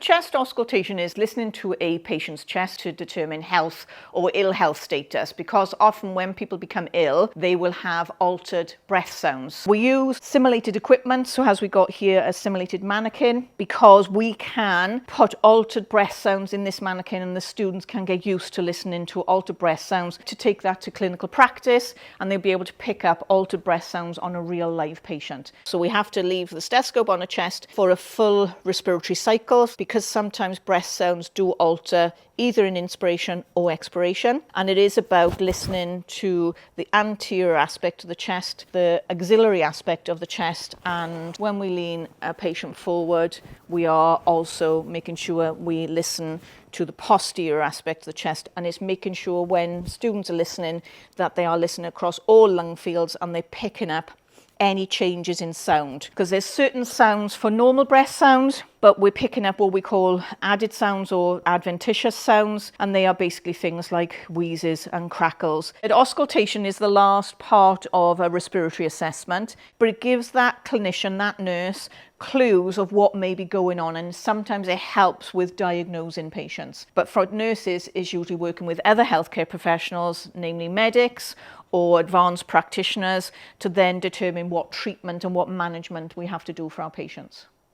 Chest auscultation is listening to a patient's chest to determine health or ill health status, because often when people become ill, they will have altered breath sounds. We use simulated equipment, so as we got here a simulated mannequin, because we can put altered breath sounds in this mannequin and the students can get used to listening to altered breath sounds to take that to clinical practice, and they'll be able to pick up altered breath sounds on a real live patient. So we have to leave the stethoscope on a chest for a full respiratory cycle, because sometimes breath sounds do alter either in inspiration or expiration, and it is about listening to the anterior aspect of the chest, the axillary aspect of the chest, and when we lean a patient forward, we are also making sure we listen to the posterior aspect of the chest, and it's making sure when students are listening that they are listening across all lung fields and they're picking up any changes in sound, because there's certain sounds for normal breath sounds, but we're picking up what we call added sounds or adventitious sounds, and they are basically things like wheezes and crackles. Auscultation is the last part of a respiratory assessment, but it gives that clinician, that nurse, clues of what may be going on, and sometimes it helps with diagnosing patients. But for nurses, is usually working with other healthcare professionals, namely medics or advanced practitioners, to then determine what treatment and what management we have to do for our patients.